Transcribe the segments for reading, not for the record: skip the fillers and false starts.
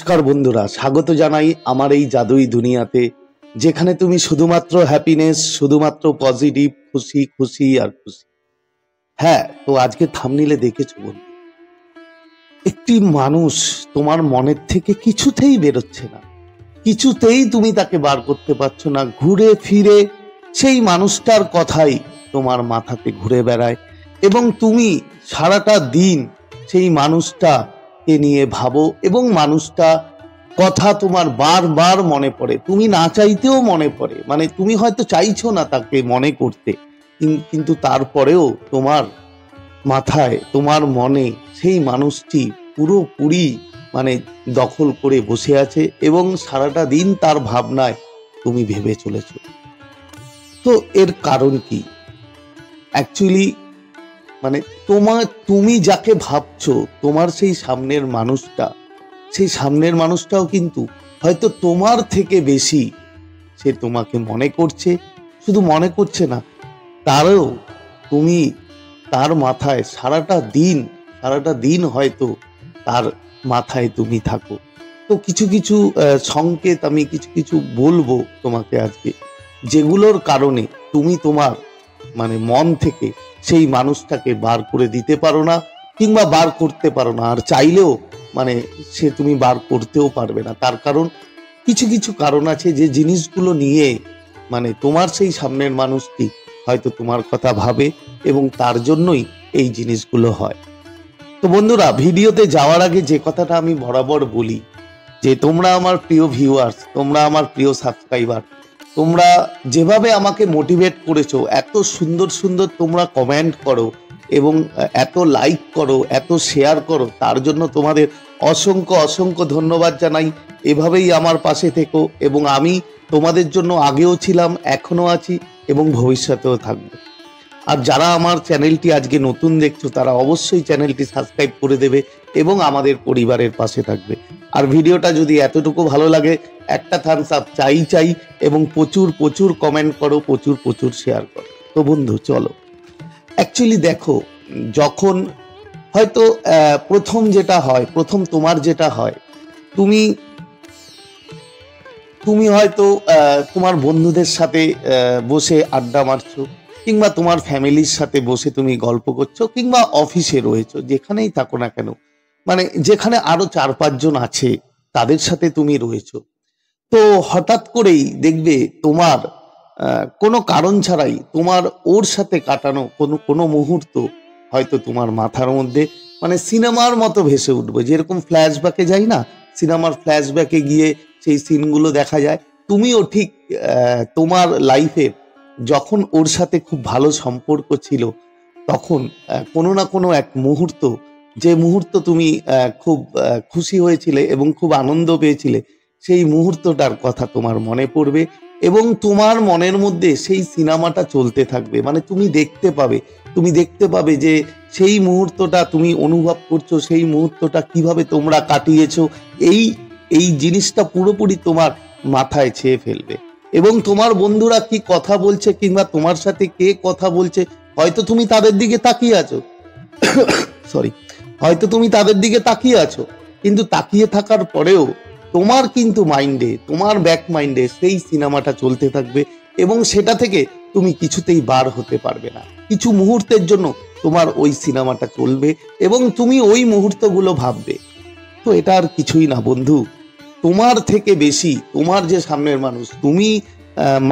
নমস্কার বন্ধুরা, স্বাগত জানাই আমার এই জাদুই দুনিয়াতে, যেখানে তুমি শুধুমাত্র হ্যাপিনেস, শুধুমাত্র পজিটিভ, খুশি খুশি আর খুশি। হ্যাঁ, তো আজকে থাম্বনেইলে দেখেছো বন্ধু, একটি মানুষ তোমার মনের থেকে কিছুতেই বেরোচ্ছে না, কিছুতেই তুমি তাকে বার করতে পারছো না। ঘুরে ফিরে সেই মানুষটার কথাই তোমার মাথাতে ঘুরে বেড়ায় এবং তুমি সারাটা দিন সেই মানুষটাকে নিয়ে ভাবো এবং মানুষটা কথা তোমার বারবার মনে পড়ে, তুমি না চাইতেও মনে পড়ে। মানে তুমি হয়তো চাইছো না তাকে মনে করতে, কিন্তু তারপরেও তোমার মাথায়, তোমার মনে সেই মানুষটি পুরোপুরি মানে দখল করে বসে আছে এবং সারাটা দিন তার ভাবনায় তুমি ভেবে চলেছ। তো এর কারণ কি? অ্যাকচুয়ালি মানে তুমি যাকে ভাবছো, তোমার সেই সামনের মানুষটাও কিন্তু হয়তো তোমার থেকে বেশি সে তোমাকে মনে করছে। শুধু মনে করছে না, তারও তুমি তার মাথায় সারাটা দিন হয়তো তার মাথায় তুমি থাকো। তো কিছু কিছু সংকেত আমি কিছু বলবো তোমাকে আজকে, যেগুলোর কারণে তুমি তোমার মানে মন থেকে সেই মানুষটাকে বার করে দিতে পারো না, কিংবা বার করতে পারো না, আর চাইলেও মানে সে তুমি বার করতেও পারবে না। তার কারণ কিছু কারণ আছে, যে জিনিসগুলো নিয়ে মানে তোমার সেই সামনের মানুষটি হয়তো তোমার কথা ভাবে এবং তার জন্যই এই জিনিসগুলো হয়। তো বন্ধুরা, ভিডিওতে যাওয়ার আগে যে কথাটা আমি বরাবর বলি, যে তোমরা আমার প্রিয় ভিউয়ার্স, তোমরা আমার প্রিয় সাবস্ক্রাইবার, তোমরা যেভাবে আমাকে মোটিভেট করেছো, এত সুন্দর সুন্দর তোমরা কমেন্ট করো এবং এত লাইক করো, এত শেয়ার করো, তার জন্য তোমাদের অসংখ্য ধন্যবাদ জানাই। এভাবেই আমার পাশে থেকো এবং আমি তোমাদের জন্য আগেও ছিলাম, এখনো আছি এবং ভবিষ্যতেও থাকবো। আর যারা আমার চ্যানেলটি আজকে নতুন দেখছো, তারা অবশ্যই চ্যানেলটি সাবস্ক্রাইব করে দেবে এবং আমাদের পরিবারের পাশে থাকবে। আর ভিডিওটা যদি এতটুকু ভালো লাগে, একটা থামস আপ চাই এবং প্রচুর কমেন্ট করো, প্রচুর শেয়ার করো। তো বন্ধু চলো, অ্যাকচুয়ালি দেখো, যখন হয়তো প্রথম তোমার যেটা হয়, তুমি হয়তো তোমার বন্ধুদের সাথে বসে আড্ডা মারছো, কিংবা তোমার ফ্যামিলির সাথে বসে তুমি গল্প করছো, কিংবা অফিসে রয়েছো, যেখানেই থাকো না কেন, মানে যেখানে আরো 4-5 জন আছে তাদের সাথে তুমি রয়েছো। তো হঠাৎ করেই দেখবে তোমার কোনো কারণ ছাড়াই তোমার ওর সাথে কাটানো কোনো মুহূর্ত হয়তো তোমার মাথার মধ্যে মানে সিনেমার মতো ভেসে উঠবে। যেরকম ফ্ল্যাশব্যাকে যাই না, সিনেমার ফ্ল্যাশব্যাকে গিয়ে সেই সিনগুলো দেখা যায়, তুমিও ঠিক তোমার লাইফে যখন ওর সাথে খুব ভালো সম্পর্ক ছিল, তখন কোনো না কোনো এক মুহূর্ত, যে মুহূর্ত তুমি খুব খুশি হয়েছিলে এবং খুব আনন্দ পেয়েছিলে, সেই মুহূর্তটার কথা তোমার মনে পড়বে এবং তোমার মনের মধ্যে সেই সিনেমাটা চলতে থাকবে। মানে তুমি দেখতে পাবে যে সেই মুহূর্তটা তুমি অনুভব করছো, সেই মুহূর্তটা কিভাবে তোমরা কাটিয়েছো, এই জিনিসটা পুরোপুরি তোমার মাথায় ছেয়ে ফেলবে। এবং তোমার বন্ধুরা কি কথা বলছে, কিংবা তোমার সাথে কে কথা বলছে, হয়তো তুমি তাদের দিকে তাকিয়ে আছো হয়তো তুমি তাদের দিকে তাকিয়ে আছো, কিন্তু তাকিয়ে থাকার পরেও তোমার কিন্তু মাইন্ডে, তোমার ব্যাক মাইন্ডে সেই সিনেমাটা চলতে থাকবে এবং সেটা থেকে তুমি কিছুতেই বার হতে পারবে না। কিছু মুহূর্তের জন্য তোমার ওই সিনেমাটা চলবে এবং তুমি ওই মুহূর্তগুলো ভাববে। তো এটা আর কিছুই না বন্ধু, তোমার থেকে বেশি তোমার যে সামনের মানুষ, তুমি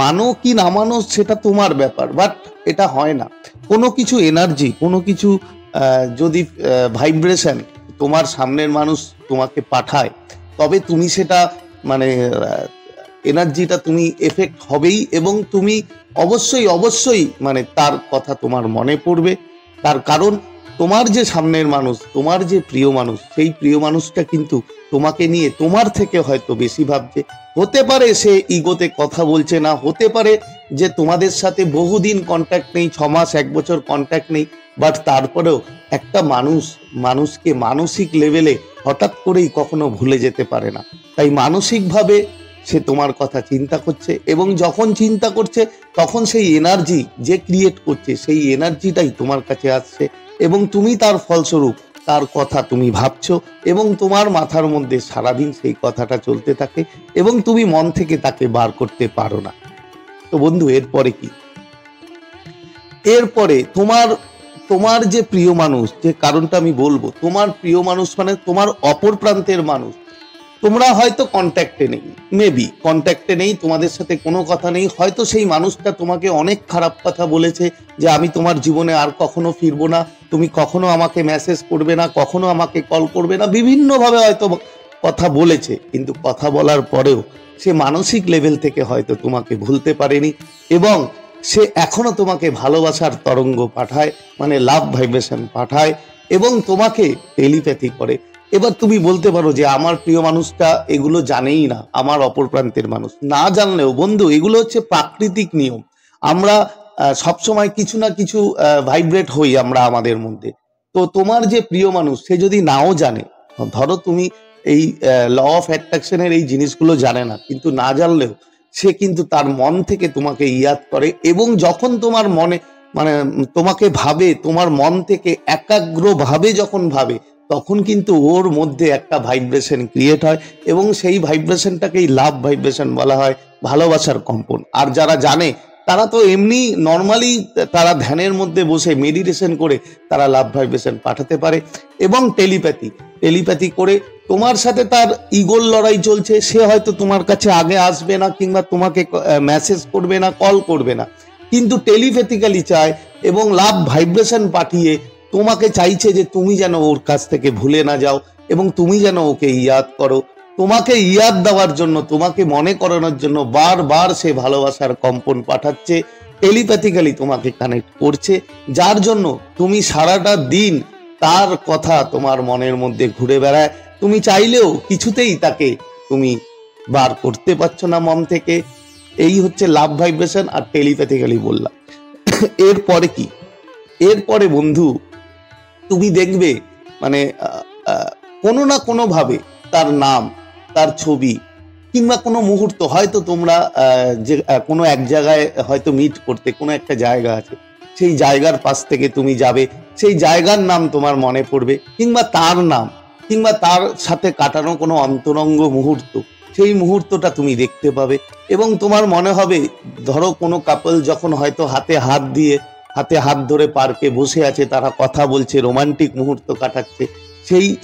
মানো কি না মানো সেটা তোমার ব্যাপার, বাট এটা হয় না। কোনো কিছু এনার্জি, কোনো কিছু যদি ভাইব্রেশন তোমার সামনের মানুষ তোমাকে পাঠায়, তবে তুমি সেটা মানে এনার্জিটা তুমি এফেক্ট হবেই এবং তুমি অবশ্যই মানে তার কথা তোমার মনে পড়বে। তার কারণ তোমার যে সামনের মানুষ, তোমার যে প্রিয় মানুষ, সেই প্রিয় মানুষটা কিন্তু তোমাকে নিয়ে তোমার থেকে হয়তো বেশি ভাবছে। হতে পারে সে ইগোতে কথা বলছে না, হতে পারে যে তোমাদের সাথে বহুদিন কন্ট্যাক্ট নেই, 6 মাস 1 বছর কন্ট্যাক্ট নেই, বাট তারপরেও একটা মানুষকে মানসিক লেভেলে হঠাৎ করেই কখনো ভুলে যেতে পারে না। তাই মানসিকভাবে সে তোমার কথা চিন্তা করছে এবং যখন চিন্তা করছে তখন সেই এনার্জি যে ক্রিয়েট করছে, সেই এনার্জিটাই তোমার কাছে আসছে এবং তুমি তার ফলস্বরূপ তার কথা তুমি ভাবছো এবং তোমার মাথার মধ্যে সারাদিন সেই কথাটা চলতে থাকে এবং তুমি মন থেকে তাকে বার করতে পারো না। তো বন্ধু এরপরে কি? এরপরে তোমার তোমার যে প্রিয় মানুষ, যে কারণটা আমি বলবো, তোমার প্রিয় মানুষ মানে তোমার অপর প্রান্তের মানুষ, তোমরা হয়তো কন্ট্যাক্টে নেই, মেবি কন্ট্যাক্টে নেই, তোমাদের সাথে কোনো কথা নেই, হয়তো সেই মানুষটা তোমাকে অনেক খারাপ কথা বলেছে যে আমি তোমার জীবনে আর কখনো ফিরবো না, তুমি কখনো আমাকে মেসেজ করবে না, কখনো আমাকে কল করবে না, বিভিন্নভাবে হয়তো কথা বলেছে, কিন্তু কথা বলার পরেও সে মানসিক লেভেল থেকে হয়তো তোমাকে ভুলতে পারেনি এবং সে এখনো তোমাকে ভালোবাসার তরঙ্গ পাঠায়, মানে লাভ ভাইব্রেশন পাঠায় এবং তোমাকে টেলিপ্যাথি করে। এবার তুমি বলতে পারো যে আমার প্রিয় মানুষটা এগুলো জানেই না, আমার অপর প্রান্তের মানুষ। না জানলেও বন্ধু, এগুলো হচ্ছে প্রাকৃতিক নিয়ম। আমরা সবসময় কিছু না কিছু ভাইব্রেট হই আমরা আমাদের মধ্যে। তো তোমার যে প্রিয় মানুষ সে যদি নাও জানে, ধরো তুমি এই ল অফ অ্যাট্রাকশনের এই জিনিসগুলো জানে না, কিন্তু না জানলেও সে কিন্তু তার মন থেকে তোমাকে ইয়াদ করে এবং যখন তোমার মনে মানে তোমাকে ভাবে, তোমার মন থেকে একাগ্রভাবে যখন ভাবে, তখন কিন্তু ওর মধ্যে একটা ভাইব্রেশন ক্রিয়েট হয় এবং সেই ভাইব্রেশনটাকেই লাভ ভাইব্রেশন বলা হয়, ভালোবাসার কম্পন। আর যারা জানে তারা তো এমনি নর্মালি তারা ধ্যানের মধ্যে বসে মেডিটেশন করে তারা লাভ ভাইব্রেশন পাঠাতে পারে এবং টেলিপ্যাথি করে তোমার সাথে তার ইগোর লড়াই চলছে, সে হয়তো তোমার কাছে আগে আসবে না কিংবা তোমাকে মেসেজ করবে না, কল করবে না, কিন্তু টেলিপ্যাথিক্যালি চায় এবং লাভ ভাইব্রেশন পাঠিয়ে তোমাকে চাইছে যে তুমি যেন ওর কাছ থেকে ভুলে না যাও এবং তুমি যেন ওকে ইয়াদ করো। তোমাকে ইয়াদ দেওয়ার জন্য, তোমাকে মনে করানোর জন্য বারবার সে ভালোবাসার কম্পন পাঠাচ্ছে, টেলিপ্যাথিক্যালি তোমাকে কানেক্ট করছে, যার জন্য তুমি সারাটা দিন তার কথা তোমার মনের মধ্যে ঘুরে বেড়ায়, তুমি চাইলেও কিছুতেই তাকে তুমি বার করতে পারছো না মন থেকে। এই হচ্ছে লাভ ভাইব্রেশন আর টেলিপ্যাথিক্যালি বললাম। এরপরে কি? এরপরে বন্ধু তুমি দেখবে মানে কোনো না কোনো ভাবে তার নাম, তার ছবি কিংবা কোনো মুহূর্ত, হয়তো তোমরা যে কোনো এক জায়গায় হয়তো মিট করতে, কোনো একটা জায়গা আছে, সেই জায়গার পাশ থেকে তুমি যাবে, সেই জায়গার নাম তোমার মনে পড়বে কিংবা তার নাম কিংবা তার সাথে কাটানো কোনো অন্তরঙ্গ মুহূর্ত, সেই মুহূর্তটা তুমি দেখতে পাবে এবং তোমার মনে হবে, ধরো কোনো কাপল যখন হয়তো হাতে হাত ধরে পার্কে বসে আছে, তারা কথা বলছে, রোমান্টিক মুহূর্ত কাটাচ্ছে,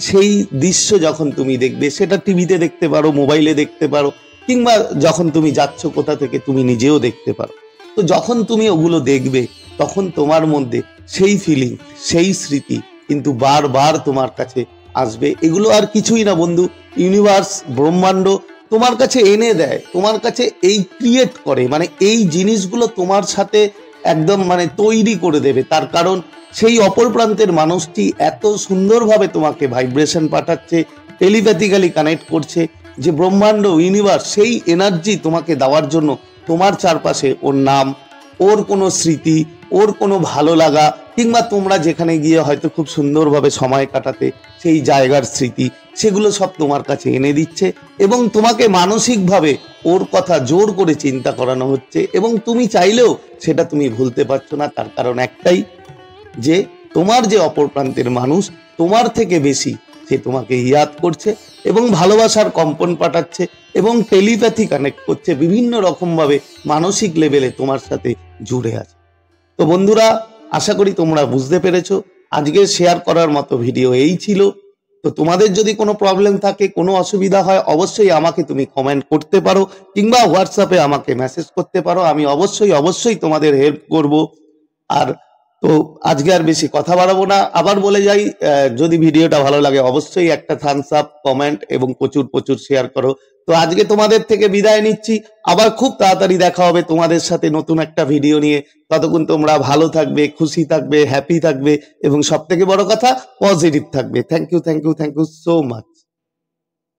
সেই দৃশ্য যখন তুমি দেখবে, সেটা টিভিতে দেখতে পারো, মোবাইলে দেখতে পারো কিংবা যখন তুমি যাচ্ছ কোথা থেকে তুমি নিজেও দেখতে পারো। তো যখন তুমি ওগুলো দেখবে তখন তোমার মধ্যে সেই ফিলিং, সেই স্মৃতি কিন্তু বারবার তোমার কাছে আসবে। এগুলো আর কিছুই না বন্ধু, ইউনিভার্স, ব্রহ্মাণ্ড তোমার কাছে এনে দেয়, তোমার কাছে এই ক্রিয়েট করে, মানে এই জিনিসগুলো তোমার সাথে একদম মানে তৈরি করে দেবে। তার কারণ সেই অপর প্রান্তের মানুষটি এত সুন্দরভাবে তোমাকে ভাইব্রেশন পাঠাচ্ছে, টেলিপ্যাথিক্যালি কানেক্ট করছে যে ব্রহ্মাণ্ড, ইউনিভার্স সেই এনার্জি তোমাকে দেওয়ার জন্য তোমার চারপাশে ওর নাম, ওর কোনো স্মৃতি, ওর কোনো ভালো লাগা কিংবা তোমরা যেখানে গিয়ে হয়তো খুব সুন্দরভাবে সময় কাটাতে, সেই জায়গার স্মৃতি, সেগুলো সব তোমার কাছে এনে দিচ্ছে এবং তোমাকে মানসিকভাবে ওর কথা জোর করে চিন্তা করানো হচ্ছে এবং তুমি চাইলেও সেটা তুমি ভুলতে পারছো না। তার কারণ একটাই, যে তোমার যে অপর প্রান্তের মানুষ তোমার থেকে বেশি সে তোমাকে ইয়াদ করছে এবং ভালোবাসার কম্পন পাঠাচ্ছে এবং টেলিপ্যাথি কানেক্ট করছে, বিভিন্ন রকমভাবে মানসিক লেভেলে তোমার সাথে জুড়ে আছে। তো বন্ধুরা, আশা করি তোমরা বুঝতে পেরেছো। আজকে শেয়ার করার মতো ভিডিও এই ছিল। তো তোমাদের যদি কোনো প্রবলেম থাকে, কোনো অসুবিধা হয়, অবশ্যই আমাকে তুমি কমেন্ট করতে পারো কিংবা হোয়াটসঅ্যাপে আমাকে মেসেজ করতে পারো, আমি অবশ্যই তোমাদের হেল্প করব। আর তো আজকে আর বেশি কথা বাড়াবো না, আবার বলে যাই, যদি ভিডিওটা ভালো লাগে অবশ্যই একটা থামস আপ, কমেন্ট এবং প্রচুর শেয়ার করো। তো আজকে তোমাদের থেকে বিদায় নিচ্ছি, আবার খুব তাড়াতাড়ি দেখা হবে তোমাদের সাথে নতুন একটা ভিডিও নিয়ে। ততক্ষণ তোমরা ভালো থাকবে, খুশি থাকবে, হ্যাপি থাকবে এবং সব থেকে বড় কথা পজিটিভ থাকবে। Thank you so much.